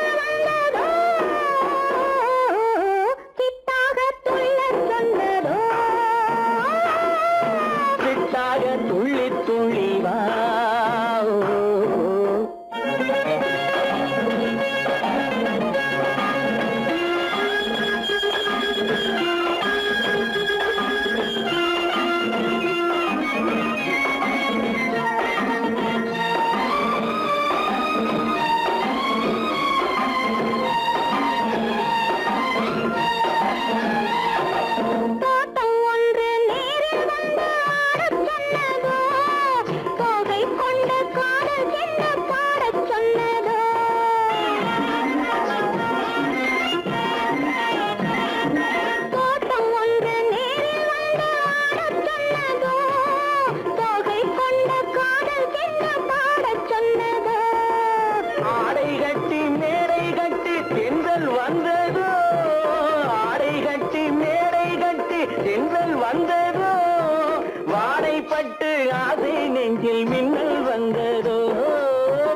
நெஞ்சில் மின்னல் வந்ததோ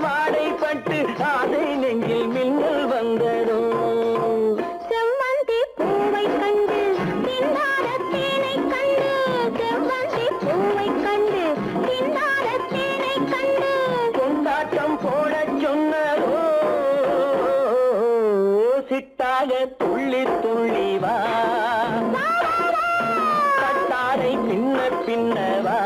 வாடைப்பட்டு ஆசை நெஞ்சில் மின்னல் வந்ததோ செவ்வந்தி பூவை கண்டு திண்டாட தேனை கண்டு செவ்வந்தி பூவை கண்டு திண்டாட தேனை கண்டு கொண்டாட்டம் போட சொன்னதோ சிட்டாக துள்ளி துள்ளி வா கட்டாரை பின்ன பின்னவா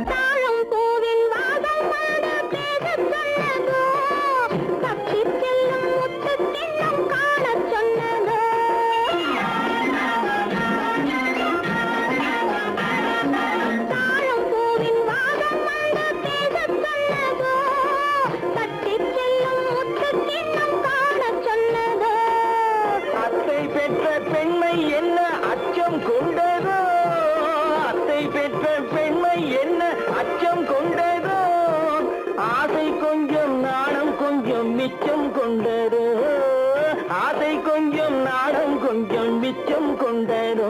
தாழம் பூவின் வாசம் வந்து பேசச் சொன்னதோ தப்பிச் செல்லும் முத்துக் கிண்ணம் காணச் சொன்னதோ தாழம் பூவின் வாசம் வந்து பேசச் சொன்னதோ தப்பிச் செல்லும் முத்துக் கிண்ணம் காணச் சொன்னதோ அத்தை பெற்ற பெண்மை என்ன அச்சம் கொண்டதோ அத்தை பெற்ற பெண்மை என்ன அச்சம் கொண்டதோ ஆசை கொஞ்சம் நாணம் கொஞ்சம் மிச்சம் கொண்டதோ ஆசை கொஞ்சம் நாணம் கொஞ்சம் மிச்சம் கொண்டதோ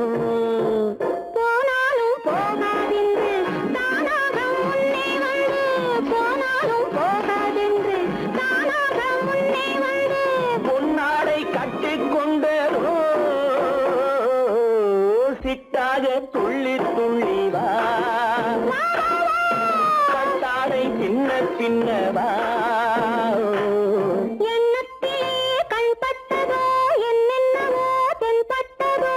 போனாலும் போகாதென்று தானாக முன்னே வந்து போனாலும் போகாதென்று தானாக முன்னே வந்து பொன்னாடை கட்டிக் கொண்டதோ சிட்டாக துள்ளி துள்ளி வா கட்டாடை பின்ன பின்னவா எண்ணத்திலே கண்பட்டதோ என்னென்னவோ தென்பட்டதோ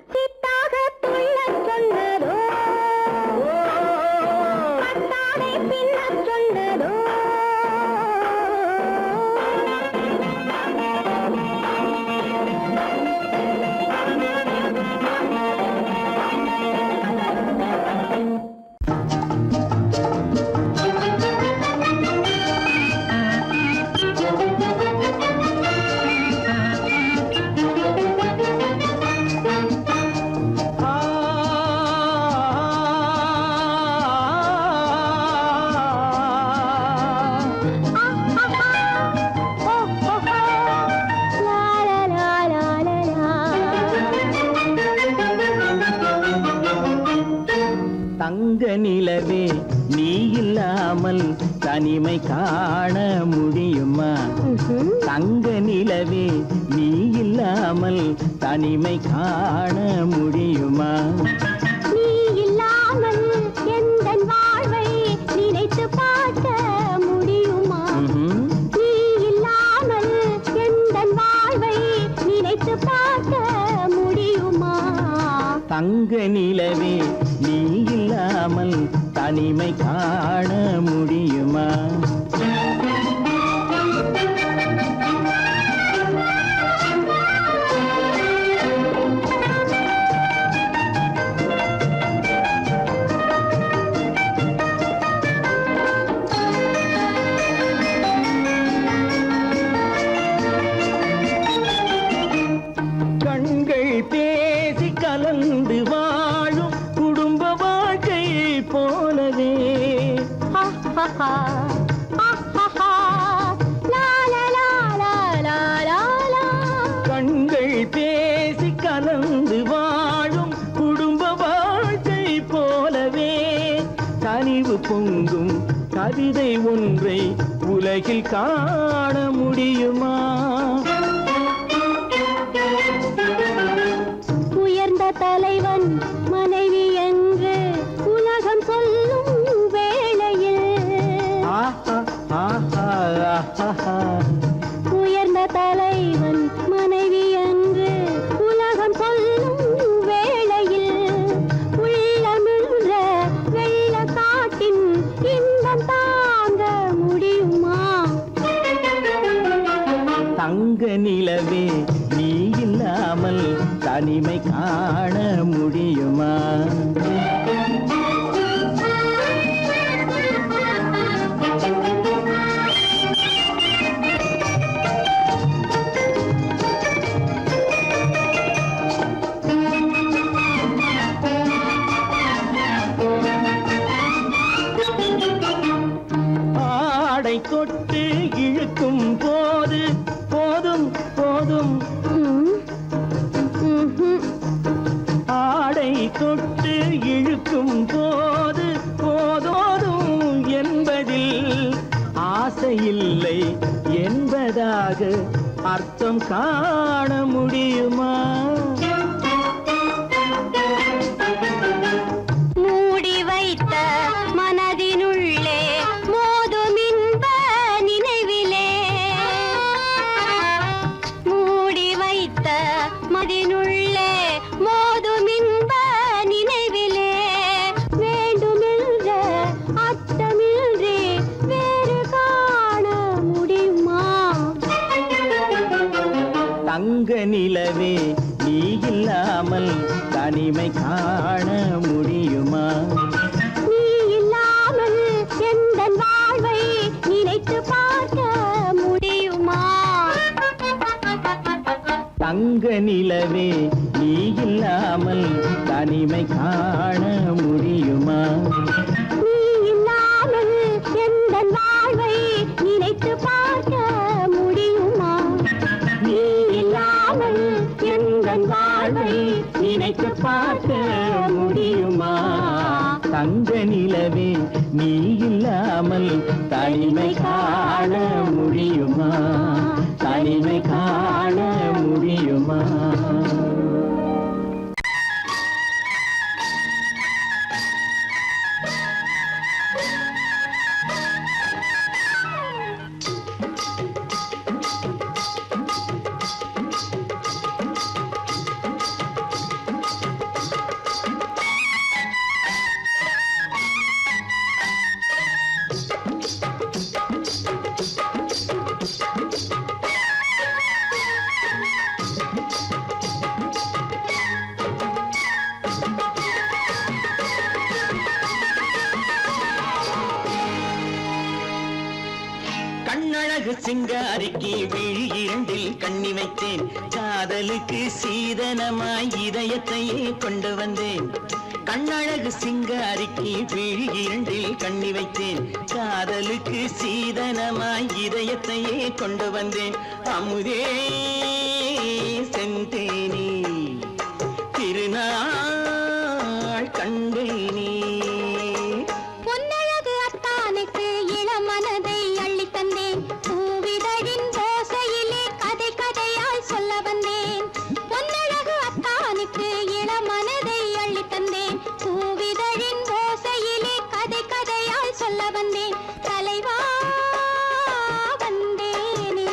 சித்தாக துள்ளச் சொன்னதோ கட்டாடை பின்னச் சொன்னதோ தங்க நிலவே நீ இல்லாமல் தனிமை காண முடியுமா தங்க நிலவே நீ இல்லாமல் தனிமை காண முடியுமா நீ இல்லாமல் எந்தன் வாழ்வை நினைத்து பார்க்க முடியுமா நீ இல்லாமல் எந்தன் வாழ்வை நினைத்து பார்க்க முடியுமா தங்க நிலவே நீ இல்லாமல் தனிமை காண முடியுமா கண்கள் பேசி கலந்து வாழும் குடும்ப வாழ்க்கை போலவே கண்கள் பேசி கலந்து வாழும் குடும்ப வாழ்க்கை போலவே கனிவு பொங்கும் கவிதை ஒன்றை உலகில் காண முடியுமா உயர்ந்த தலைவன் மனைவி என்று உலகம் சொல்லும் வேளையில் உயர்ந்த தலைவன் மனைவி என்று உலகம் சொல்லும் வேளையில் உள்ளமிழ்ற வெள்ள காட்டின் இன்பம் தாங்க முடியுமா தங்க நிலவே நீ இல்லாமல் தனிமை காண முடியுமா தொட்டு இழுக்கும் போது போதோதும் என்பதில் ஆசையில்லை என்பதாக அர்த்தம் காண முடியுமா? மூடி வைத்த மனதினுள்ளே மோதும் இன்ப நினைவிலே, மூடி வைத்த மனதினுள்ளே மோதும் இன்ப நினைவிலே, வேண்டுமென்ற அர்த்தமின்றி வேறு காண முடியுமா? தங்க நிலவே நீ இல்லாமல் தனிமை காண முடியுமா? நீ இல்லாமல் எந்தன் வாழ்வை நினைத்து பார்க்க முடியுமா? தங்க நிலவே நீ இல்லாமல் தனிமை காண முடியுமா? நீ இல்லாமல் எந்தன் வாழ்வை நினைத்து பார்க்க முடியுமா? நீ இல்லாமல் எந்தன் வாழ்வை நினைத்து பார்க்க முடியுமா? தங்க நிலவே நீ இல்லாமல் தனிமை காண முடியுமா? தனிமை காண முடியுமா? கண்ணழகு சிங்காரிக்கு விழி இரண்டில் கண்ணி வைத்தேன், காதலுக்கு சீதனமாய் இதயத்தையே கொண்டு வந்தேன். கண்ணழகு சிங்காரிக்கு விழி இரண்டில் கண்ணி வைத்தேன், காதலுக்கு சீதனமாய் இதயத்தையே கொண்டு வந்தேன். அமுதே செந்தேனே திருநாள் கண்டேனே. பொன்னழகு அத்தானுக்கு இளம் மனதை அள்ளி தந்தேன், பூவிதழின் ஓசையிலே கதை கதையாய் சொல்ல வந்தேன். பொன்னழகு அத்தானுக்கு இளம் மனதை அள்ளி தந்தேன், பூவிதழின் ஓசையிலே கதை கதையாய் சொல்ல வந்தேன். தலைவா வந்தேனே,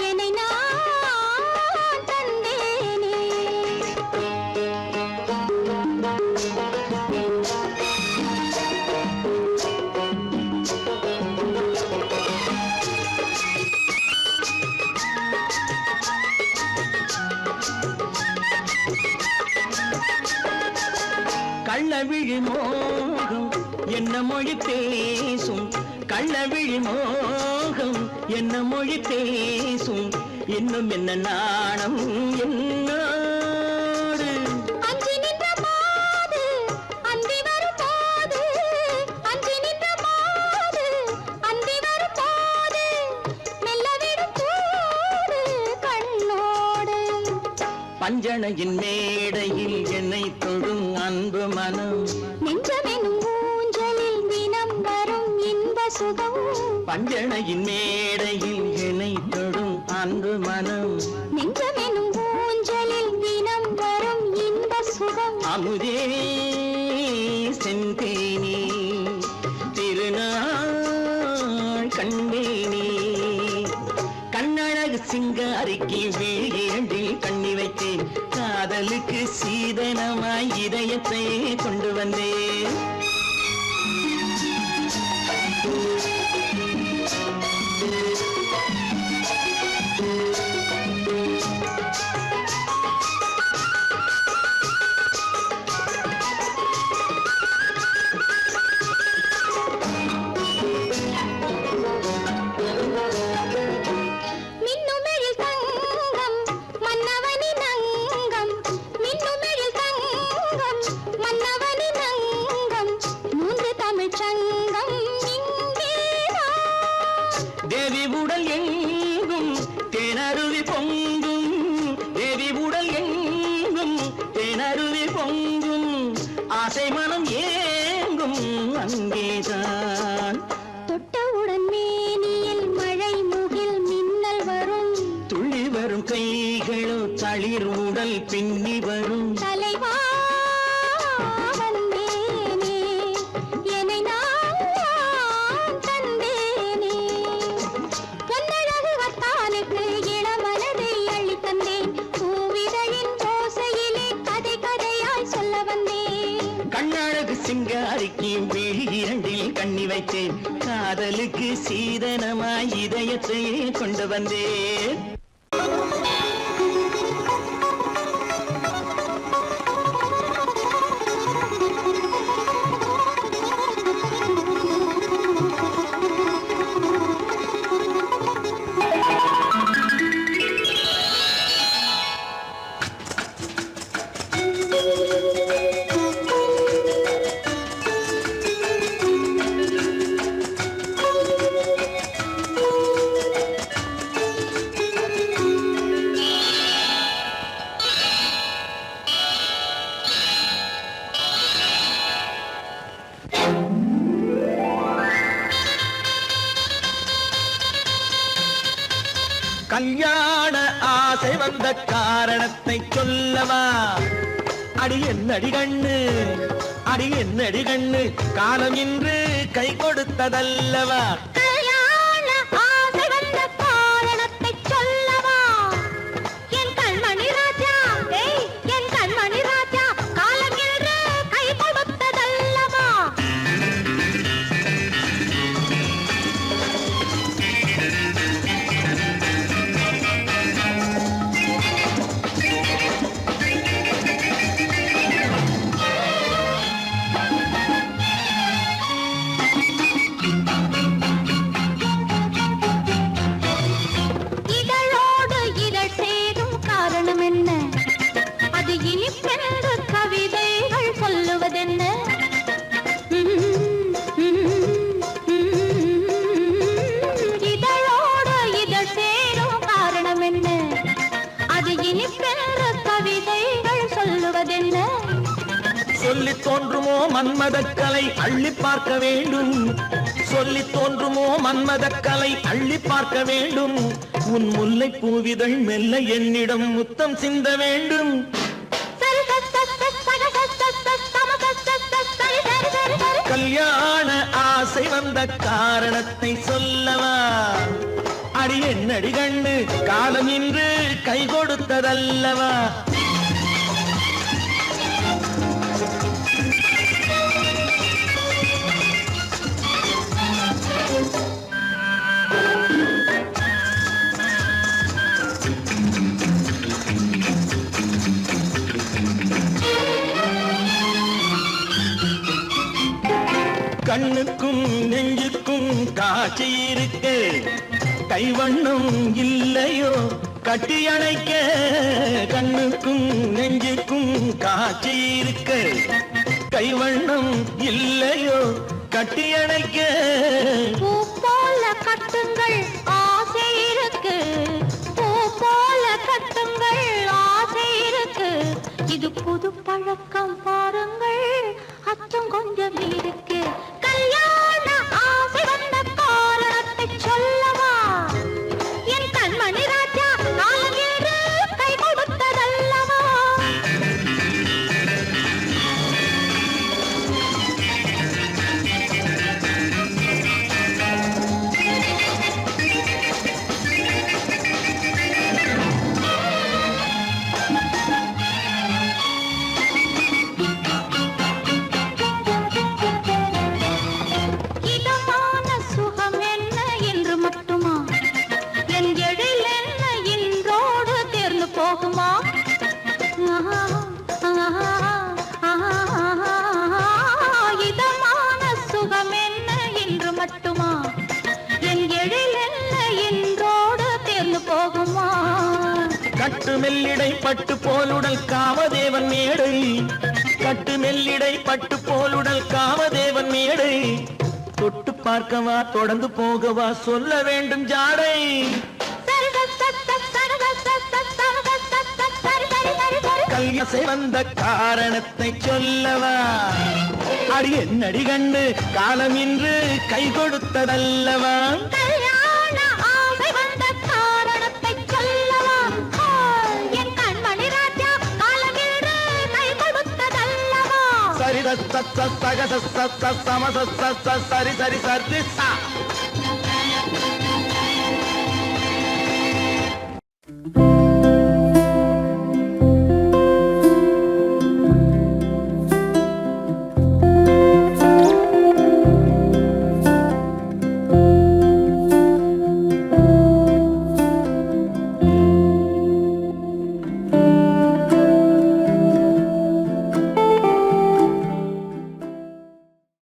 என்னை நான் தந்தேனே. கள்ளவிழி மோகம் என்ன மொழி பேசும், கள்ளவிழி மோகம் என்ன மொழி பேசும், இன்னும் என்ன நாணம் என்னோடு. அஞ்சி நின்ற மாது அந்தி வரும் போது, அஞ்சி நின்ற மாது அந்தி வரும் போது, மெல்ல விடும் தூது கண்ணோடு. பஞ்சணையின் மேடையில் என்னை தொடும் அன்பு மனம், நெஞ்சமெனும் ஊஞ்சலில் தினம் வரும் இன்ப சுகம். பஞ்சணையின் மேடையில் என்னை தொடும் அன்பு மனம், நெஞ்சமெனும் ஊஞ்சலில் தினம் வரும் இன்ப சுகம். அமுதே செந்தேனே திருநாள் கண்டேனே. கண்ணழகு சிங்காரிக்கு விழி இரண்டில் கண்ணி வைத்தேன், காதலுக்கு சீதனமாய் இதயத்தை கொண்டு வந்தேன். மின்னுமெழில் தங்கம் மன்னவனின் அங்கம், மின்னுமெழில் தங்கம் மன்னவனின் அங்கம், மூன்று தமிழ்ச் சங்கம் இங்கே ஆசை மனம் ஏங்கும் அங்கேதான். தொட்டவுடன் மேனியில் மழை முகில் மின்னல் வரும், துள்ளி வரும் கைகளோ தளிர் உடல் பின்னி வரும். தலைவா வந்தேனே, என்னை நான் தந்தேனே, பொன்னழகு வத்தானுக்கு இளமனதை அள்ளி தந்தேன், பூவிதழின் ஓசையிலே கதை கதையாய் சொல்ல வந்தேன். கண்ணழகு சிங்காரிக்கு விழி இரண்டில் கண்ணி வைத்தேன், காதலுக்கு சீதனமாய் இதயத்தையே கொண்டு வந்தேன். கல்யாண ஆசை வந்த காரணத்தை சொல்லவா? அடி என்னடி கண்ணு, அடி என்னடி கண்ணு, காலம் இன்று கை கொடுத்ததல்லவா? கல்யாண ஆசை வந்த காரணத்தை சொல்லவா? என் கண்மணி ராஜா, என் கண்மணி ராஜா, காலம் என்று கை கொடுத்ததல்லவா? இதழோடு இதழ் சேரும் காரணம் என்ன? அது இனிப்பென்று கவிதைகள் சொல்லுவதென்ன? இதழோடு இதழ் சேரும் காரணம் என்ன? அது இனிப்பென்று கவிதைகள் சொல்லுவதென்ன? சொல்லி தோன்றுமோ மன்மதக்கலை அள்ளி பார்க்க வேண்டும், சொல்லி தோன்றுமோ மன்மதக்கலை அள்ளி பார்க்க வேண்டும். உன் முல்லை பூவிதழ் மெல்ல என்னிடம் முத்தம் சிந்த வேண்டும். கல்யாண ஆசை வந்த காரணத்தை சொல்லவா? அடி என்னடி கண்ணு, காலம் இன்று கை கொடுத்ததல்லவா? கண்ணுக்கும் நெஞ்சுக்கும் காட்சி இருக்கு, கைவண்ணம் இல்லையோ கட்டி அணைக்க? கண்ணுக்கும் நெஞ்சுக்கும் காட்சி இருக்கு, கைவண்ணம் இல்லையோ கட்டி அணைக்க? பூ போல கட்டுங்கள் ஆசை இருக்கு, பூ போல கட்டுங்கள் ஆசை இருக்கு, இது புது பழக்கம் பாருங்கள், அச்சம் கொஞ்சம் இருக்கு. கல்யாண ஆசை வந்த காரணத்தை சொல்லவா? என் கண்மணி ராஜா, காலம் என்று கை கொடுத்ததல்லவா? இதமான சுகம் என்ன என்று மட்டுமா? என் எழில் என்ன இன்றோடு தேர்ந்து போகுமா? இதமான சுகம் என்ன என்று மட்டுமா? என் எழில் என்ன இன்றோடு தேர்ந்து போகுமா? கட்டு மெல்லிடை பட்டு போலுடல் காமதேவன் மேடை, கட்டு மெல்லிடை பட்டு போலுடல் காமதேவன் மேடை. தொட்டு பார்க்கவா தொடர்ந்து போகவா சொல்ல வேண்டும் ஜாடை. கல்யாசை வந்த காரணத்தை சொல்லவா அடி என்னடி கண்டு காலம் இன்று கை கொடுத்ததல்லவா கல்யாண ஆசை வந்த காரணத்தை சொல்லவா என் கண்மணி ராஜா காலமில்லை கை கொடுத்ததல்லவா சரி சரி சரி சரி சரி